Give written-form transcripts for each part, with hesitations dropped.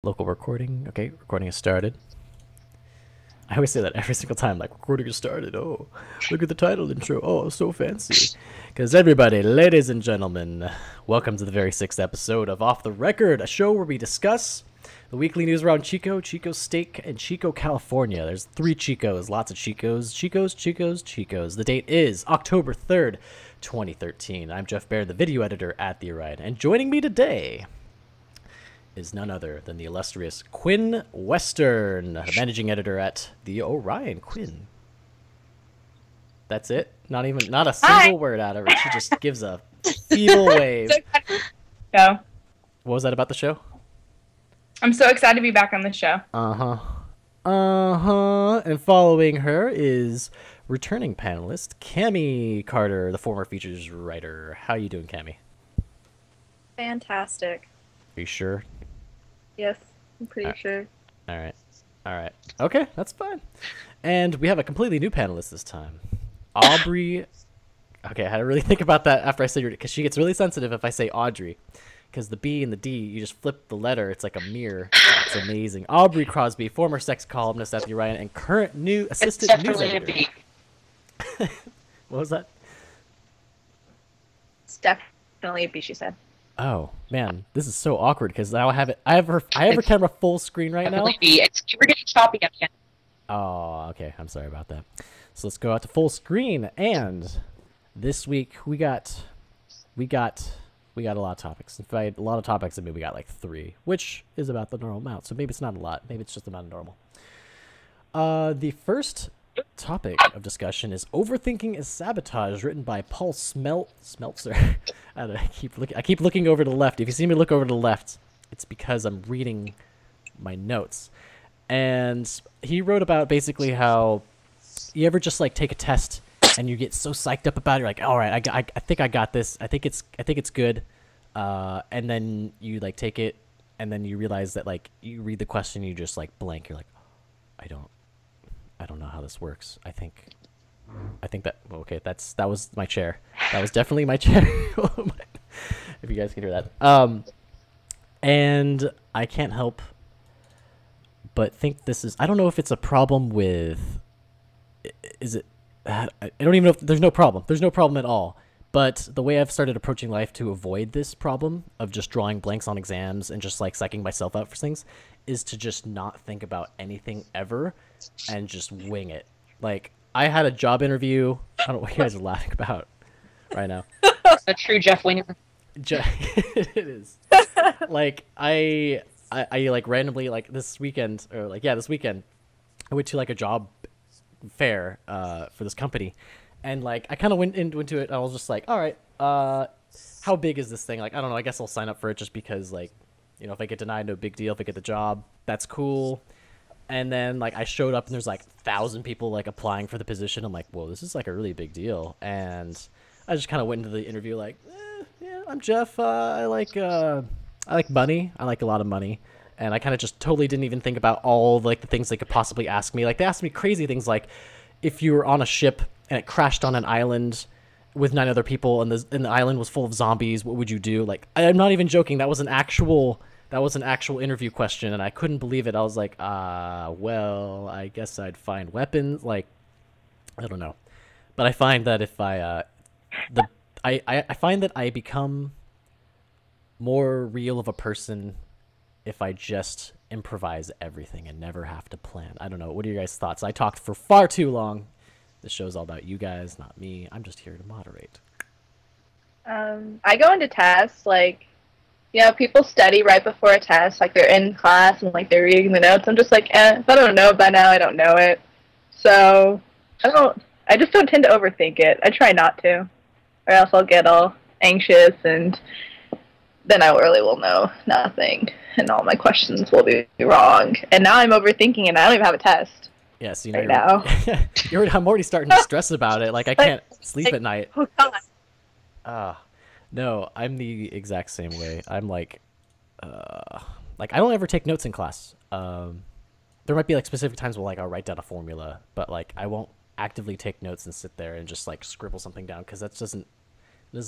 Local recording. Okay, recording has started. I always say that every single time, like, recording has started. Oh, look at the title intro. Oh, so fancy. Because everybody, ladies and gentlemen, welcome to the very sixth episode of Off the Record, a show where we discuss the weekly news around Chico, Chico Steak, and Chico, California. There's three Chicos, lots of Chicos. Chicos, Chicos, Chicos. The date is October 3rd, 2013. I'm Jeff Baird, the video editor at The Orion, and joining me today is none other than the illustrious Quinn Western, managing editor at The Orion. Quinn. That's it? Not a single word out of her. She just gives a feeble wave. No. What was that about the show? I'm so excited to be back on the show. And following her is returning panelist Cammie Carter, the former features writer. How you doing, Cammie? Fantastic. Are you sure? Yes, I'm pretty sure. All right. Okay, that's fine. And we have a completely new panelist this time. Aubrey. Okay, I had to really think about that after I said your, because she gets really sensitive if I say Audrey. Because the B and the D, you just flip the letter. It's like a mirror. It's amazing. Aubrey Crosby, former sex columnist at The Orion and current new assistant news editor. What was that? It's definitely a B, she said. Oh man, this is so awkward because now I have it. I have her camera full screen right now. We're getting choppy at the end. Oh, okay. I'm sorry about that. So let's go out to full screen. And this week we got a lot of topics. In fact, a lot of topics. I mean, we got like 3, which is about the normal amount. So maybe it's not a lot. Maybe it's just about normal. The first topic of discussion is "Overthinking is Sabotage," written by Paul Smeltzer. I keep looking over to the left. If you see me look over to the left, it's because I'm reading my notes. And he wrote about basically how you ever just like take a test and you get so psyched up about it, you're like, all right, I think I got this. I think it's good. And then you like take it, and then you realize that like you read the question, you just like blank. You're like, I don't know how this works. I think that okay. That was my chair. That was definitely my chair. If you guys can hear that. And I can't help but think this is. I don't know if it's a problem with. Is it? I don't even know if there's no problem. There's no problem at all. But the way I've started approaching life to avoid this problem of just drawing blanks on exams and just like psyching myself out for things is to just not think about anything ever and just wing it. Like, I had a job interview. I don't know what you guys are laughing about right now. A true Jeff Winger. It is. Like, I like randomly, like this weekend, I went to like a job fair for this company. And like I kind of went into it and I was just like, all right, how big is this thing? Like, I don't know, I guess I'll sign up for it just because, like, you know, if I get denied, no big deal. If I get the job, that's cool. And then like I showed up and there's like 1,000 people like applying for the position. I'm like, whoa, this is like a really big deal. And I just kind of went into the interview like, yeah, I'm Jeff. I like money. I like a lot of money. And I kind of just totally didn't even think about all like the things they could possibly ask me. Like, they asked me crazy things like, if you were on a ship and it crashed on an island with 9 other people and the island was full of zombies, what would you do? Like, I'm not even joking. That was an actual interview question, and I couldn't believe it. I was like, well, I guess I'd find weapons. Like, I don't know. But I find that if I find that I become more real of a person if I just improvise everything and never have to plan. I don't know. What are your guys' thoughts? I talked for far too long. This show's all about you guys, not me. I'm just here to moderate. I go into tests, like, people study right before a test, like they're in class and like they're reading the notes. I'm just like, if I don't know it by now, I don't know it. So I just don't tend to overthink it. I try not to, or else I'll get all anxious and then I really will know nothing and all my questions will be wrong. And now I'm overthinking and I don't even have a test. Yes, right now. I'm already starting to stress about it. Like, I can't sleep at night. Oh God. No, I'm the exact same way. I'm like I don't ever take notes in class. There might be like specific times where like I'll write down a formula, but like I won't actively take notes and sit there and just like scribble something down because that doesn't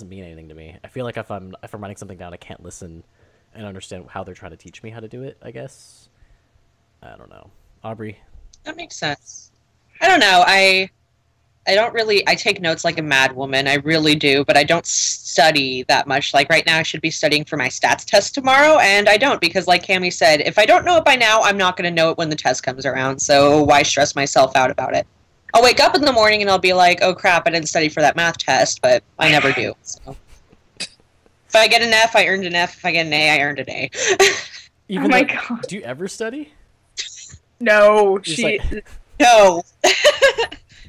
mean anything to me. I feel like if I'm writing something down, I can't listen and understand how they're trying to teach me how to do it, I guess. I don't know. Aubrey? That makes sense. I don't know. I don't really, I take notes like a mad woman. I really do, but I don't study that much. Like right now I should be studying for my stats test tomorrow, and I don't because like Cammie said, if I don't know it by now, I'm not going to know it when the test comes around, so why stress myself out about it? I'll wake up in the morning and I'll be like, oh crap, I didn't study for that math test, but I never do. So. If I get an F, I earned an F. If I get an A, I earned an A. Even Oh my though- God. Do you ever study? No, Just she like- No.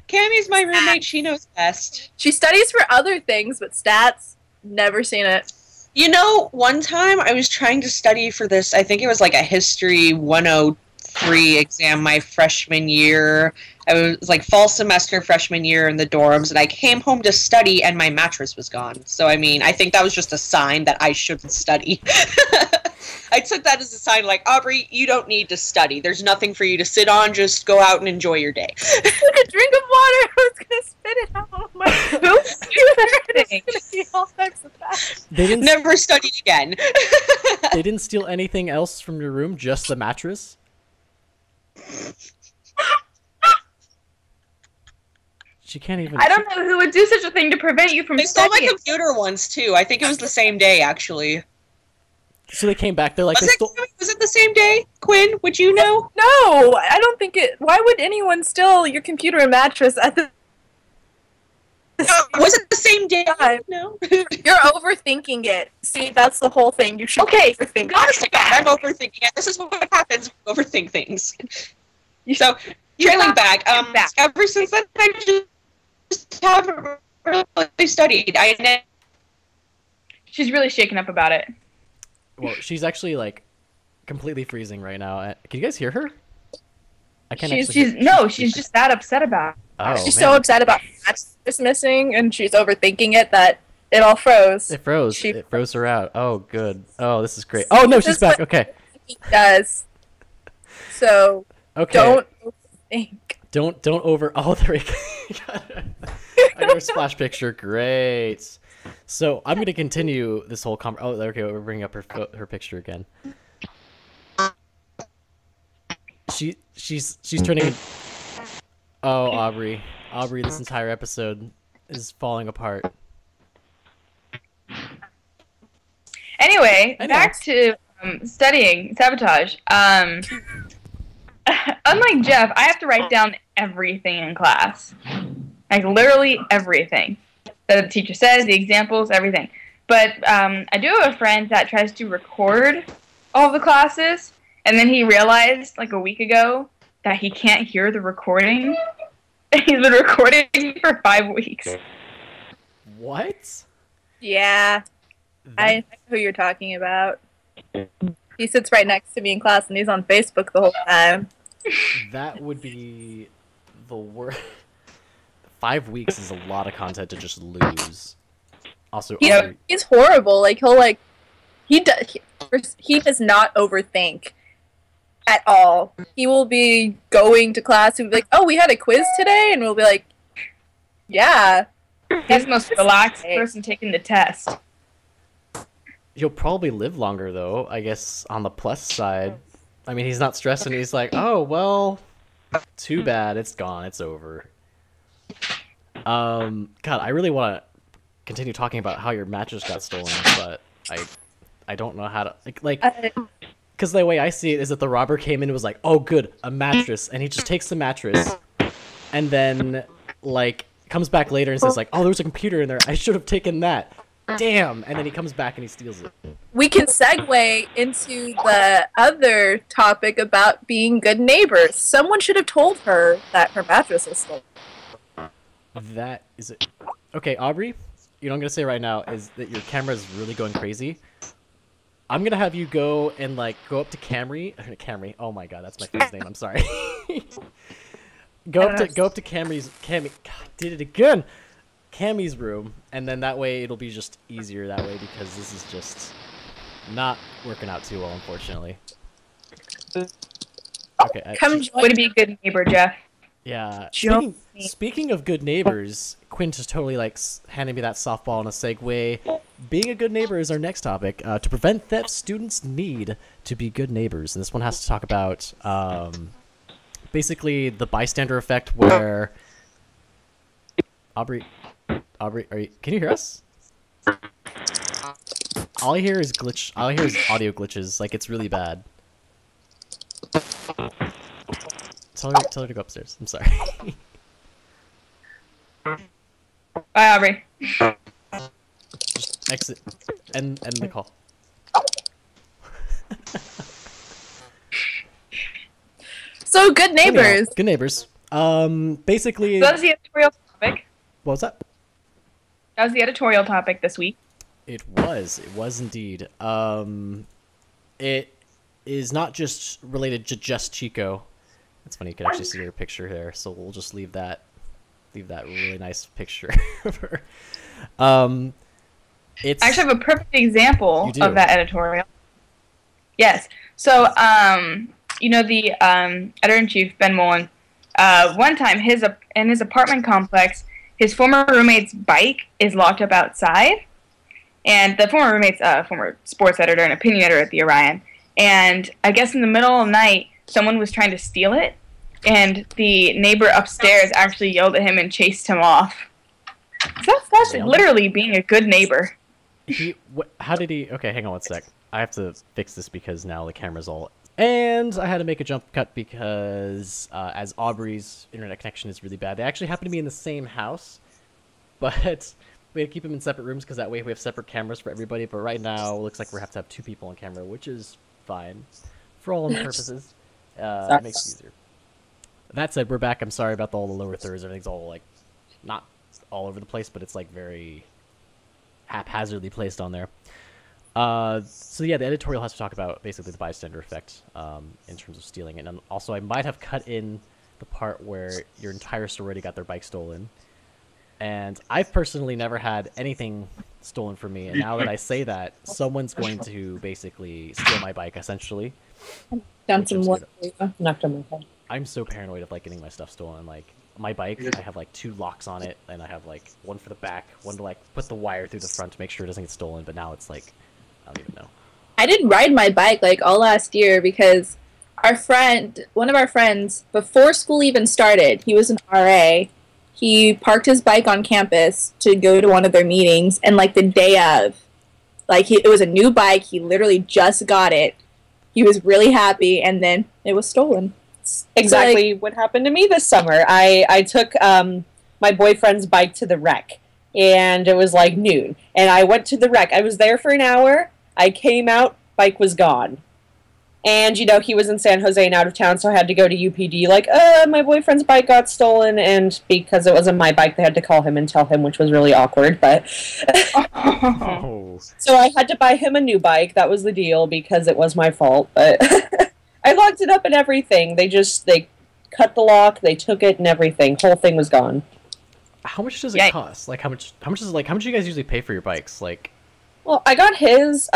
Cammie's my roommate. She knows best. She studies for other things, but stats, never seen it. You know, one time I was trying to study for this, I think it was like a History 103 exam my freshman year. I was like fall semester freshman year in the dorms, and I came home to study and my mattress was gone. So, I mean, I think that was just a sign that I shouldn't study. I took that as a sign like, Aubrey, you don't need to study. There's nothing for you to sit on. Just go out and enjoy your day. Took a drink of water. I was gonna spit it out. Oh my Who's There's gonna be all types of that. They didn't. Never studied again. They didn't steal anything else from your room, just the mattress? She can't even... I don't know who would do such a thing to prevent you from They stole my studying. computer once, too. I think it was the same day, actually. So they came back, they're like, Was they it, stole... was it the same day? Quinn, would you know? No, I don't think it. Why would anyone steal your computer and mattress at the? Was it the same day? God. No. You're overthinking it. See, that's the whole thing. You should Okay, overthink. Honest to God, I'm overthinking it. This is what happens when you overthink things. So, trailing back, back. ever since then, I just haven't really studied. She's really shaken up about it. Well, she's actually, like, completely freezing right now. Can you guys hear her? I can't She's just that upset about it. Oh, She's man. so upset about mattress missing, and she's overthinking it that it all froze. It froze. She- It froze her out. Oh, good. Oh, this is great. Oh, no, This she's is back. what- Okay. He does. So Okay. don't overthink. Don't over... Oh, there we go. I got a splash picture. Great. So I'm going to continue this whole... Oh, okay, we're bringing up her picture again. She's turning... Oh, Aubrey. Aubrey, this entire episode is falling apart. Anyway, I know. back to studying sabotage. Unlike Jeff, I have to write down everything in class. Like, literally everything that the teacher says, the examples, everything. But I do have a friend that tries to record all the classes, and then he realized, like, a week ago that he can't hear the recording. He's been recording for 5 weeks. What? Yeah, I know who you're talking about. He sits right next to me in class, and he's on Facebook the whole time. That would be the worst. 5 weeks is a lot of content to just lose. Also, Aubrey, He's horrible. Like he does not overthink at all. He will be going to class and be like, "Oh, we had a quiz today," and we'll be like, "Yeah." He's the most relaxed person taking the test. he'll probably live longer, though, I guess, on the plus side. I mean, he's not stressing. He's like, oh, well, too bad. It's gone. It's over. God, I really want to continue talking about how your mattress got stolen, but I don't know how to... Like, because the way I see it is that the robber came in and was like, oh, good, a mattress. And he just takes the mattress and then, like, comes back later and says, like, oh, there was a computer in there. I should have taken that. Damn. And then he comes back and he steals it. We can segue into the other topic about being good neighbors. Someone should have told her that her mattress was stolen. That is it. Okay, Aubrey, you know what I'm going to say right now is that your camera is really going crazy. I'm going to have you go and, like, go up to Camry. Oh my god, that's my friend's name. I'm sorry. Go up to Cammy's God, did it again. Cammy's room, and then that way it'll be just easier that way because this is just not working out too well, unfortunately. Okay. Come join Way to be a good neighbor, Jeff. Yeah. Join me. Speaking of good neighbors, Quinn just totally like handed me that softball in a segue. Being a good neighbor is our next topic. To prevent theft, students need to be good neighbors, and this one has to talk about basically the bystander effect, where Aubrey, can you hear us? All I hear is audio glitches. Like, it's really bad. Tell her to go upstairs. I'm sorry. Bye, Aubrey. Just exit. End the call. So, good neighbors. Anyhow, good neighbors. Basically. So that was the editorial topic. What was that? That was the editorial topic this week. It was indeed. It is not just related to just Chico. It's funny, you can actually see her picture there, so we'll just leave that really nice picture of her. It's I actually have a perfect example of that editorial. Yes. So, the editor-in-chief, Ben Mullen, one time in his apartment complex, his former roommate's bike is locked up outside. And the former roommate's former sports editor and opinion editor at the Orion. And I guess in the middle of the night, someone was trying to steal it. And the neighbor upstairs actually yelled at him and chased him off. So that's literally being a good neighbor. How did he... Okay, hang on one sec. I have to fix this because now the camera's all... And I had to make a jump cut because as Aubrey's internet connection is really bad, they actually happen to be in the same house. But... we had to keep them in separate rooms because that way we have separate cameras for everybody. But right now, it looks like we have to have 2 people on camera, which is fine for all purposes. It makes it easier. That said, we're back. I'm sorry about all the lower thirds. Everything's all like not all over the place, but it's like very haphazardly placed on there. So yeah, the editorial has to talk about basically the bystander effect in terms of stealing it. And also, I might have cut in the part where your entire sorority got their bike stolen. And I've personally never had anything stolen from me, and now that I say that, someone's going to basically steal my bike, essentially. Down some wood. Knocked on my head. I'm so paranoid of like getting my stuff stolen. Like my bike, I have like 2 locks on it, and I have like one for the back, one to like put the wire through the front to make sure it doesn't get stolen. But now it's like, I don't even know. I didn't ride my bike like all last year because one of our friends, before school even started, he was an RA. He parked his bike on campus to go to one of their meetings, and like the day of, it was a new bike. He literally just got it. He was really happy, and then it was stolen. Exactly what happened to me this summer. I took my boyfriend's bike to the rec, and it was like noon. And I went to the rec. I was there for an hour. I came out, bike was gone. And, he was in San Jose and out of town, so I had to go to UPD, my boyfriend's bike got stolen, and because it wasn't my bike, they had to call him and tell him, which was really awkward, but... Oh. So I had to buy him a new bike, that was the deal, because it was my fault, but I locked it up and everything. They cut the lock, they took it and everything. Whole thing was gone. How much does it cost? Like, how much do you guys usually pay for your bikes? Like... Well, I got his,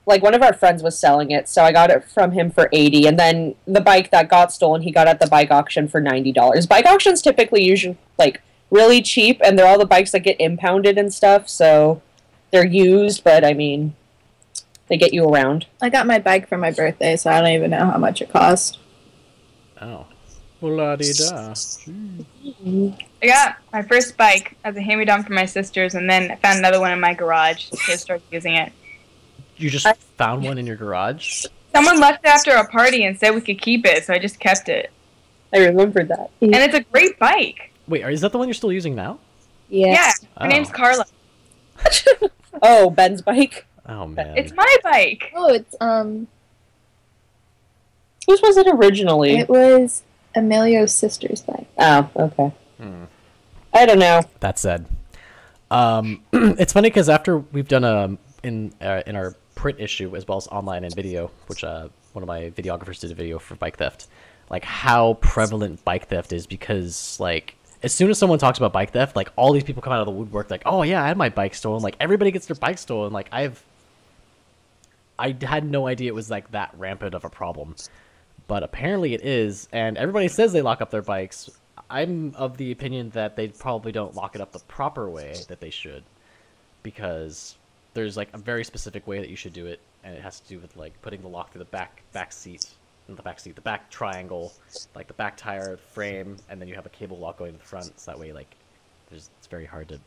one of our friends was selling it, so I got it from him for $80, and then the bike that got stolen, he got at the bike auction for $90. Bike auctions typically usually, really cheap, and they're all the bikes that get impounded and stuff, so they're used, but, they get you around. I got my bike for my birthday, so I don't even know how much it cost. Oh. La-di-da. I got my first bike as a hand-me-down for my sisters, and then I found another one in my garage, so I started using it. You just found one in your garage? Someone left after a party and said we could keep it, so I just kept it. I remembered that. And it's a great bike. Wait, is that the one you're still using now? Yes. Yeah, her name's Carla. Oh, Ben's bike? Oh, man. It's my bike. Oh, it's, Whose was it originally? It was Emilio's sister's bike. Oh, okay. I don't know. That said. It's funny because after we've done in our print issue as well as online and video, which one of my videographers did a video for bike theft, like how prevalent bike theft is, because like as soon as someone talks about bike theft, like all these people come out of the woodwork like, oh yeah, I had my bike stolen. Like everybody gets their bike stolen. Like I had no idea it was like that rampant of a problem, but apparently it is, and everybody says they lock up their bikes. I'm of the opinion that they probably don't lock it up the proper way that they should, because there's like a very specific way that you should do it, and it has to do with like putting the lock through the back seat, the back triangle, like the back tire frame, and then you have a cable lock going to the front, so that way like it's very hard to.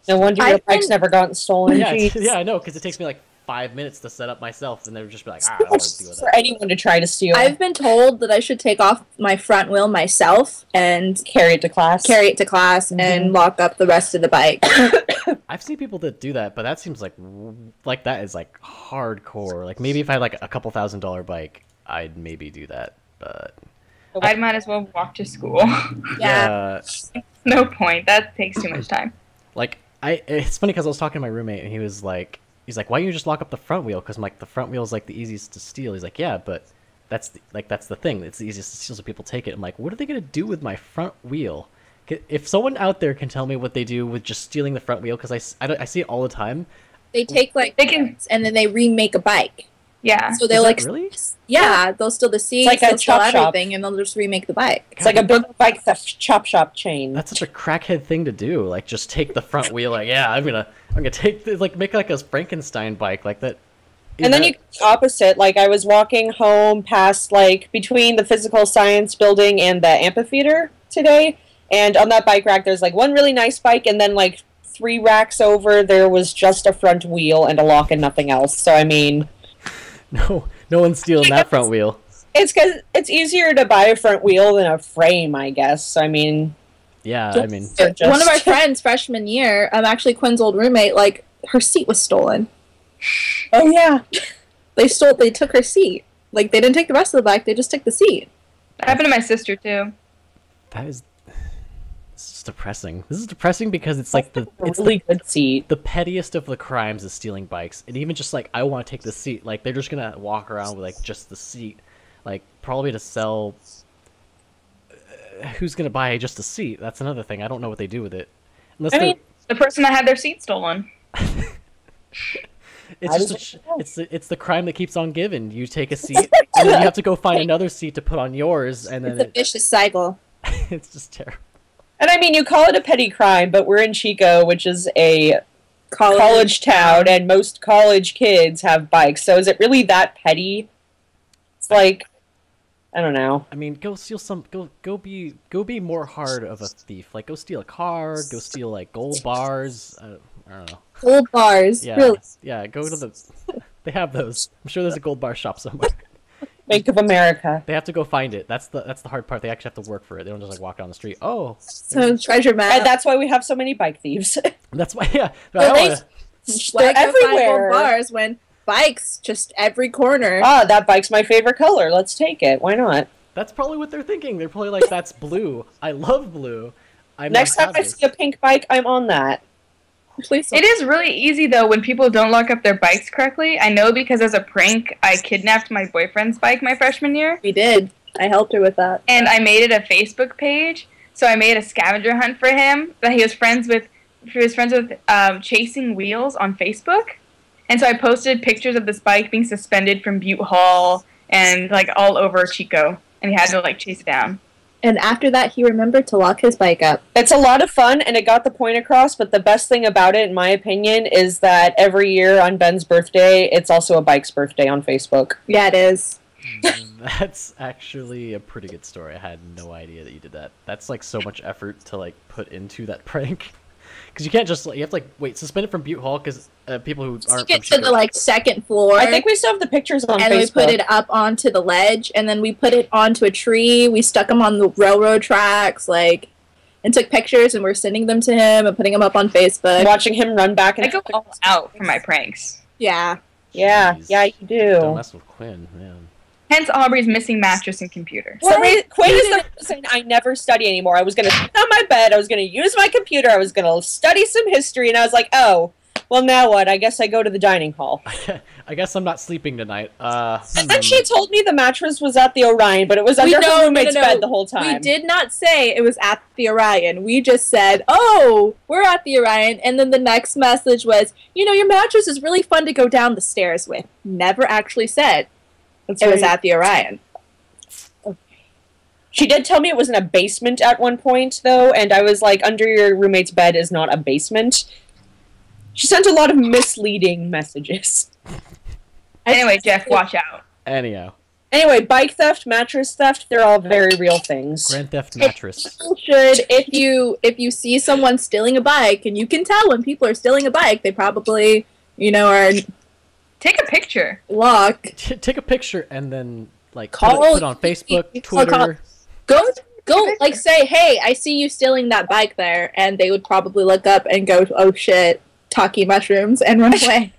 No wonder your bike's never gotten stolen. Yeah, yeah, I know, because it takes me like 5 minutes to set up myself, and they're just be like, I don't want to deal with For that. anyone to try to steal. I've been told that I should take off my front wheel myself and carry it to class. And lock up the rest of the bike. I've seen people that do that, but that seems like that is like hardcore. Like maybe if I had like a couple $1,000 bike, I'd maybe do that, but I might as well walk to school. yeah. No point. That takes too much time. Like it's funny because I was talking to my roommate and he's like, why don't you just lock up the front wheel? Because I'm like, the front wheel is like the easiest to steal. He's like, yeah, but that's the thing. It's the easiest to steal, so people take it. I'm like, what are they gonna do with my front wheel? If someone out there can tell me what they do with just stealing the front wheel, because I see it all the time. They take like and then they remake a bike. Yeah. So they'll like really? Yeah, they'll steal the seats, like a they'll steal chop shop. everything, and they'll just remake the bike. It's like a big bike theft chop shop chain. That's such a crackhead thing to do. Like, just take the front wheel. Like, yeah, I'm gonna take this, like make like a Frankenstein bike like that. And then you opposite. Like I was walking home past like between the physical science building and the amphitheater today, and on that bike rack there's like one really nice bike, and then like 3 racks over there was just a front wheel and a lock and nothing else. So I mean, no one's stealing that front wheel. It's because it's easier to buy a front wheel than a frame, I guess. So I mean, yeah, I mean, one of our friends freshman year, actually Quinn's old roommate, like her seat was stolen. Oh yeah, they took her seat. Like they didn't take the rest of the bike, they just took the seat. That happened to my sister too. This is depressing. This is depressing because it's like it's really good seat. The pettiest of the crimes is stealing bikes, and even just like I want to take the seat. Like they're just gonna walk around with like just the seat, like probably to sell. Who's gonna buy just a seat? That's another thing. I don't know what they do with it. Unless the person that had their seat stolen. It's the crime that keeps on giving. You take a seat, and then you have to go find another seat to put on yours, and then it's a vicious cycle. It's just terrible. And I mean, you call it a petty crime, but we're in Chico, which is a college town, and most college kids have bikes. So is it really that petty? It's like, I don't know. I mean, go steal some. Go be more hard of a thief. Like, go steal a car. Go steal like gold bars. I don't know. Gold bars. Yeah, really? Yeah. Go to the. They have those. I'm sure there's a gold bar shop somewhere. Bank of America. They have to go find it. That's the hard part. They actually have to work for it. They don't just like walk down the street. Oh, so treasure map. And that's why we have so many bike thieves. That's why. Yeah, they're everywhere. Gold bars when bikes just every corner. Ah, that bike's my favorite color. Let's take it. Why not? That's probably what they're thinking. They're probably like, "That's blue. I love blue." Next time I see a pink bike, I'm on that. Please. It is really easy though when people don't lock up their bikes correctly. I know because as a prank, I kidnapped my boyfriend's bike my freshman year. We did. I helped her with that. And I made it a Facebook page. So I made a scavenger hunt for him that he was friends with. Chasing Wheels on Facebook. And so I posted pictures of this bike being suspended from Butte Hall and like all over Chico. And he had to like chase it down. And after that, he remembered to lock his bike up. It's a lot of fun, and it got the point across, but the best thing about it, in my opinion, is that every year on Ben's birthday, it's also a bike's birthday on Facebook. Yeah, it is. That's actually a pretty good story. I had no idea that you did that. That's like so much effort to like put into that prank. Because you can't just, you have to like, wait, suspend it from Butte Hall because people who aren't get from to the like second floor. I think we still have the pictures on and Facebook. We put it up onto the ledge, and then we put it onto a tree. We stuck them on the railroad tracks, like, and took pictures, and we're sending them to him and putting them up on Facebook. Watching him run back and I go all out for my pranks. Yeah. Yeah, Jeez. yeah, you do. Don't mess with Quinn, man. Hence Aubrey's missing mattress and computer. Quinn is the reason I never study anymore. I was going to sit on my bed, I was going to use my computer, I was going to study some history, and I was like, oh, well, now what? I guess I go to the dining hall. I guess I'm not sleeping tonight. And then she told me the mattress was at the Orion, but it was under her roommate's bed the whole time. We did not say it was at the Orion. We just said, oh, we're at the Orion. And then the next message was, you know, your mattress is really fun to go down the stairs with. Never actually said it was at the Orion. She did tell me it was in a basement at one point, though, and I was like, under your roommate's bed is not a basement. She sent a lot of misleading messages. Anyway, Jeff, watch out. Anyhow. Anyway, bike theft, mattress theft, they're all very real things. Grand Theft Mattress. People should, if you see someone stealing a bike, and you can tell when people are stealing a bike, they probably, are Take a picture. locked. Take a picture and then like Call- put it on Facebook, Twitter. Go, like, say, hey, I see you stealing that bike there, and they would probably look up and go, oh shit, talkie mushrooms, and run away.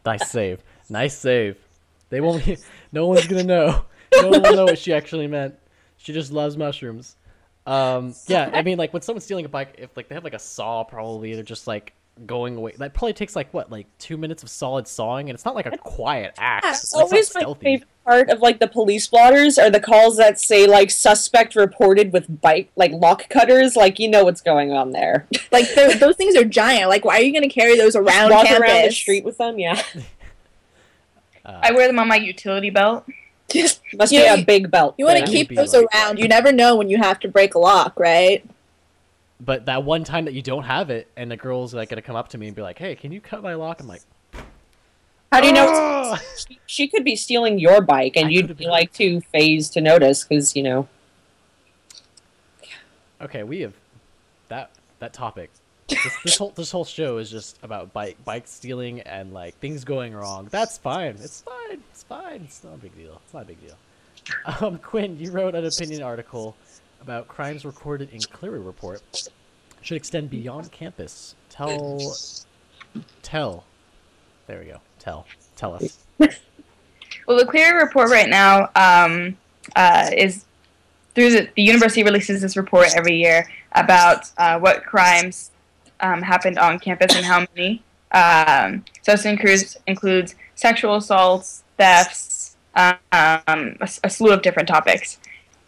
Nice save. Nice save. They won't. No one's gonna know. No one will know what she actually meant. She just loves mushrooms. Yeah, I mean, like when someone's stealing a bike, if like they have like a saw, probably they're just like going away. That probably takes like what, like 2 minutes of solid sawing, and it's not like a quiet act. Yeah, It's not always my stealthy. favorite part of like the police blotters are the calls that say like suspect reported with bike like lock cutters. Like you know what's going on there. Like, those things are giant. Like, why are you going to carry those around Walk campus? around the street with them. Yeah, I wear them on my utility belt. must Yeah, be a big belt. You want Yeah, to it keep would be those like- around. You never know when you have to break a lock, right? But that one time that you don't have it, and the girl's like gonna come up to me and be like, "Hey, can you cut my lock?" I'm like, How do you know "Oh!" she could be stealing your bike and I you'd could've be been- like too phased to notice because Okay, we have that topic. This whole show is just about bike stealing and like things going wrong. That's fine. It's fine. It's fine. It's not a big deal. It's not a big deal. Quinn, you wrote an opinion article about crimes recorded in Clery Report should extend beyond campus. Tell. There we go. Tell us. Well, the Cleary report right now is through the university releases this report every year about what crimes happened on campus and how many. So this includes sexual assaults, thefts, a slew of different topics.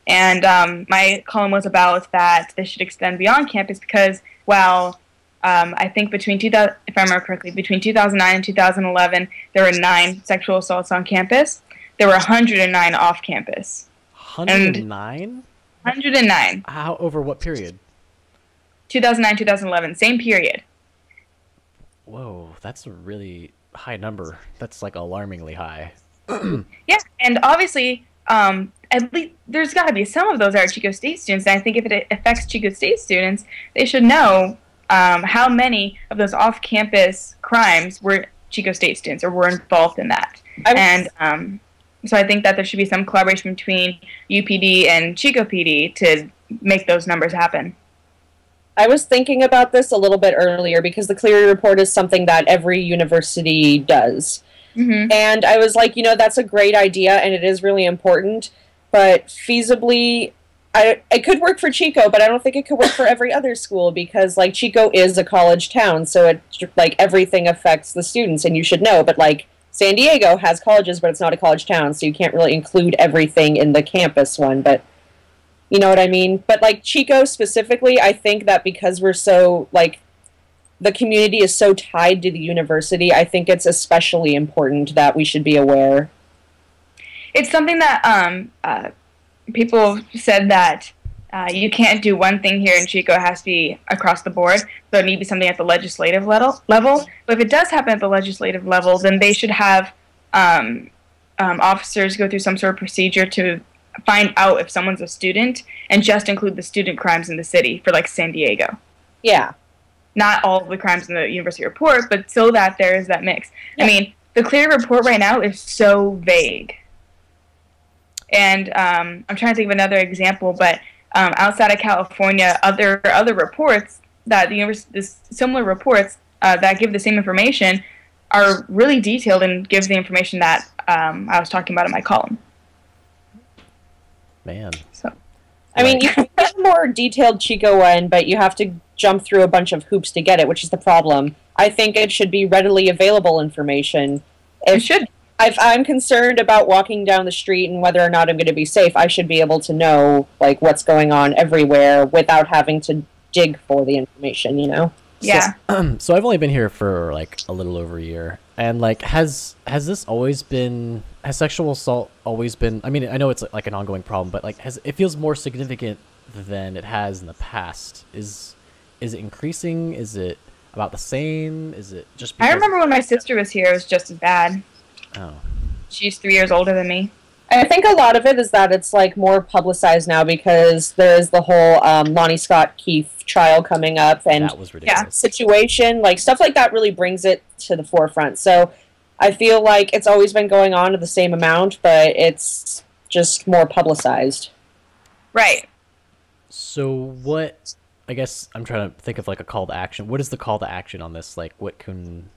And my column was about that this should extend beyond campus because while I think between if I remember correctly, between 2009 and 2011, there were 9 sexual assaults on campus. There were 109 off campus. 109? 109. How, over what period? 2009, 2011, same period. Whoa, that's a really high number. That's like alarmingly high. Yeah, and obviously, at least there's got to be some of those are Chico State students. And I think if it affects Chico State students, they should know how many of those off-campus crimes were Chico State students or were involved in that. So I think that there should be some collaboration between UPD and Chico PD to make those numbers happen. I was thinking about this a little bit earlier because the Cleary report is something that every university does. Mm-hmm. And I was like, that's a great idea and it is really important, but feasibly, it could work for Chico, but I don't think it could work for every other school because, like, Chico is a college town, so it, like, everything affects the students, and you should know, but, like, San Diego has colleges, but it's not a college town, so you can't really include everything in the campus one, but you know what I mean? But, like, Chico specifically, I think that because we're so, like, the community is so tied to the university, I think it's especially important that we should be aware. It's something that people said that you can't do one thing here in Chico. It has to be across the board. So it needs to be something at the legislative level. But if it does happen at the legislative level, then they should have officers go through some sort of procedure to find out if someone's a student and just include the student crimes in the city for, like, San Diego. Yeah. Not all of the crimes in the university report, but so that there is that mix. Yeah. I mean, the Cleary report right now is so vague. And I'm trying to think of another example, but outside of California, other reports that similar reports that give the same information are really detailed and give the information that I was talking about in my column. Man. So, I mean, you can get a more detailed Chico one, but you have to jump through a bunch of hoops to get it, which is the problem. I think it should be readily available information. It should. If I'm concerned about walking down the street and whether or not I'm going to be safe, I should be able to know, like, what's going on everywhere without having to dig for the information, Yeah. So I've only been here for like a little over a year, and like has sexual assault always been? I mean, I know it's like an ongoing problem, but like it feels more significant than it has in the past. Is it increasing? Is it about the same? Is it just? I remember when my sister was here, it was just as bad. Oh. She's 3 years older than me. I think a lot of it is that it's like more publicized now because there's the whole Lonnie Scott Keefe trial coming up, and That was ridiculous. situation, like stuff like that really brings it to the forefront. So I feel like it's always been going on to the same amount, but it's just more publicized. Right. So what? I guess I'm trying to think of like a call to action. What is the call to action on this? Like, what can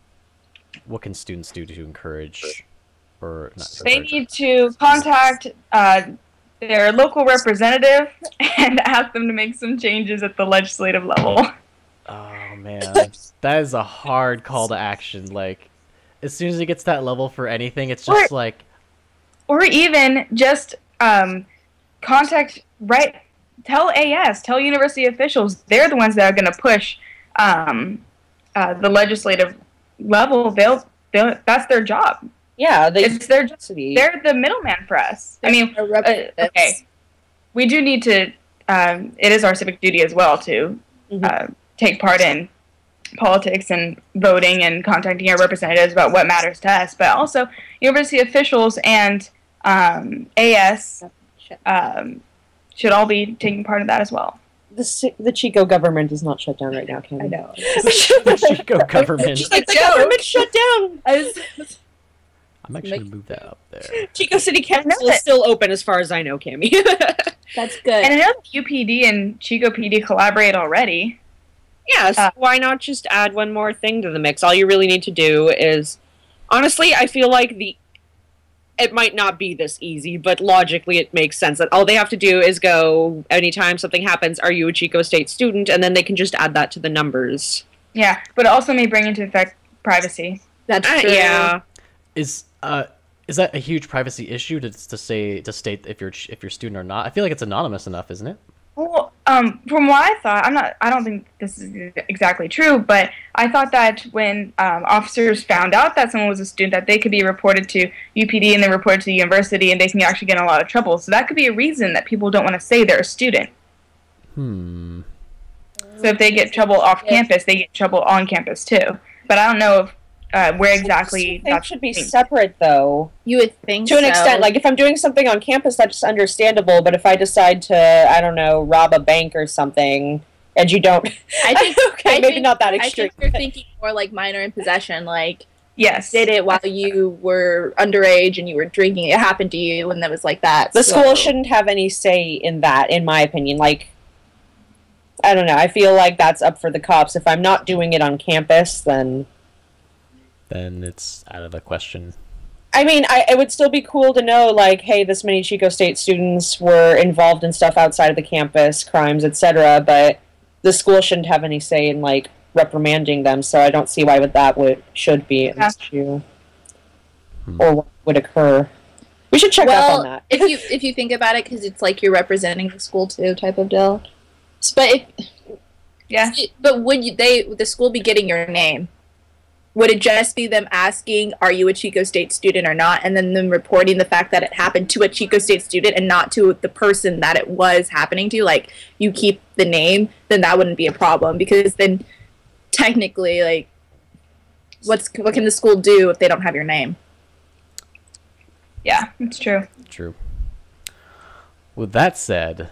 students do to encourage, or not? They need to contact their local representative and ask them to make some changes at the legislative level. Oh man, that is a hard call to action. Like, as soon as it gets to that level for anything, it's just like, or even just contact tell university officials. They're the ones that are going to push the legislative level. That's their job. Yeah, It's their job. They're the middleman for us. I mean, okay, we do need to. It is our civic duty as well to take part in politics and voting and contacting our representatives about what matters to us. But also, university officials and AS should all be taking part of that as well. The Chico government is not shut down right now, Candy. I know. the Chico government. She's like, the government shut down! I'm actually gonna move that up there. Chico City Council is still open as far as I know, Cammy. That's good. And I know UPD and Chico PD collaborate already. Yeah, so why not just add one more thing to the mix? All you really need to do is... Honestly, I feel like it might not be this easy, but logically it makes sense that all they have to do is go, anytime something happens, are you a Chico State student? And then they can just add that to the numbers. Yeah, but it also may bring into effect privacy. That's true. Yeah. Is that a huge privacy issue to state if you're a student or not? I feel like it's anonymous enough, isn't it? Well, from what I thought, I don't think this is exactly true, but I thought that when officers found out that someone was a student, that they could be reported to UPD and then reported to the university, and they can actually get in a lot of trouble. So that could be a reason that people don't want to say they're a student. Hmm. So if they get trouble off campus, they get trouble on campus too. But I don't know if where exactly that should be separate, though. You would think to an extent. Like, if I'm doing something on campus, that's understandable. But if I decide to, I don't know, rob a bank or something, and you don't, maybe not that extreme. I think you're thinking more like minor in possession. Like, yes, did it while you were underage and you were drinking. It happened to you, and that was like that. The school shouldn't have any say in that, in my opinion. Like, I don't know. I feel like that's up for the cops. If I'm not doing it on campus, then it's out of the question. I mean, it would still be cool to know, like, hey, this many Chico State students were involved in stuff outside of the campus, crimes, etc., but the school shouldn't have any say in, like, reprimanding them, so I don't see why should be an issue. Or what would occur. We should check up on that. if you think about it, because it's like you're representing the school, too, type of deal. But would the school be getting your name? Would it just be them asking, are you a Chico State student or not, and then them reporting the fact that it happened to a Chico State student and not to the person that it was happening to? Like, you keep the name, then that wouldn't be a problem, because then technically, like, what can the school do if they don't have your name? Yeah, it's true. True. With that said,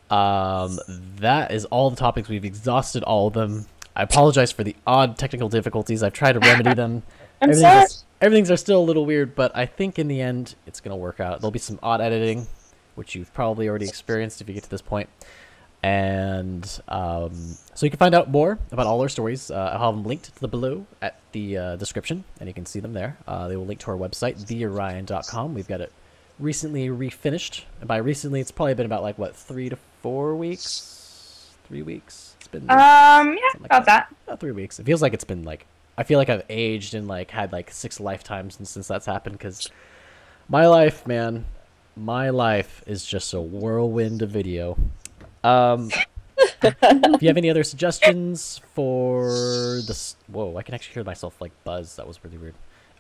that is all the topics. We've exhausted all of them. I apologize for the odd technical difficulties. I've tried to remedy them. Everything's are still a little weird, but I think in the end it's going to work out. There'll be some odd editing, which you've probably already experienced if you get to this point. And so you can find out more about all our stories. I'll have them linked to the below at the description, and you can see them there. They will link to our website, theorion.com. We've got it recently refinished. And by recently, it's probably been about, like, what, 3 to 4 weeks? 3 weeks? Yeah, about that. About 3 weeks. It feels like it's been like, I feel like I've aged and like had like 6 lifetimes since that's happened, because my life, man, my life is just a whirlwind of video. If you have any other suggestions for this, whoa, I can actually hear myself like buzz. That was really weird.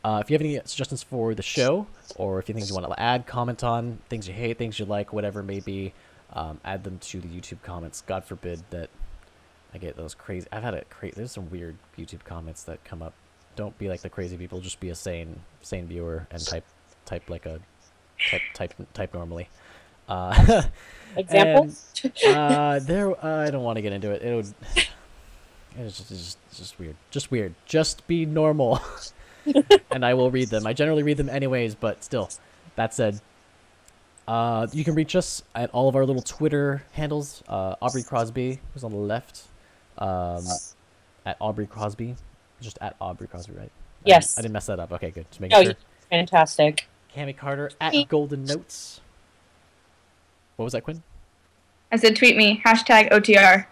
If you have any suggestions for the show, or if you think you want to add, comment on things you hate, things you like, whatever it may be, add them to the YouTube comments. God forbid that I get those crazy. I've had there's some weird YouTube comments that come up. Don't be like the crazy people. Just be a sane viewer and type like a type normally. Examples? I don't want to get into it. It's just weird. Just weird. Just be normal. And I will read them. I generally read them anyways, but still. That said, you can reach us at all of our little Twitter handles. Aubrey Crosby, who's on the left, at Aubrey Crosby. Just at Aubrey Crosby, right? Yes. I didn't mess that up. Okay, good. Just making sure. Fantastic. Cami Carter at Golden Notes. What was that, Quinn? I said tweet me, #OTR.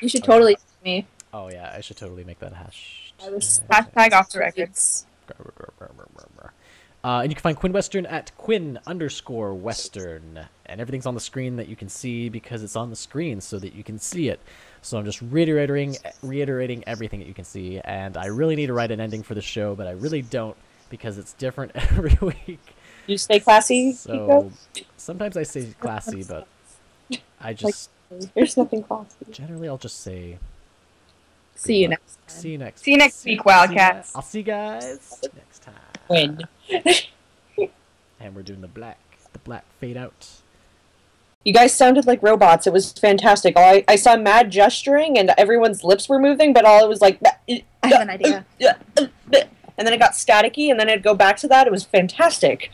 You should totally tweet me. Oh yeah, I should totally make that hash. Hashtag off the records. And you can find Quinn Western at Quinn_Western. And everything's on the screen that you can see because it's on the screen so that you can see it. So I'm just reiterating everything that you can see. And I really need to write an ending for the show, but I really don't because it's different every week. You stay classy? So sometimes I say classy, but I just... There's nothing classy. Generally, I'll just say... See you next time. See you next week, Wildcats. I'll see you guys next time. When? And we're doing the black fade out. You guys sounded like robots. It was fantastic. I saw mad gesturing and everyone's lips were moving, but all it was like... I have an idea. And then it got staticky, and then it'd go back to that. It was fantastic.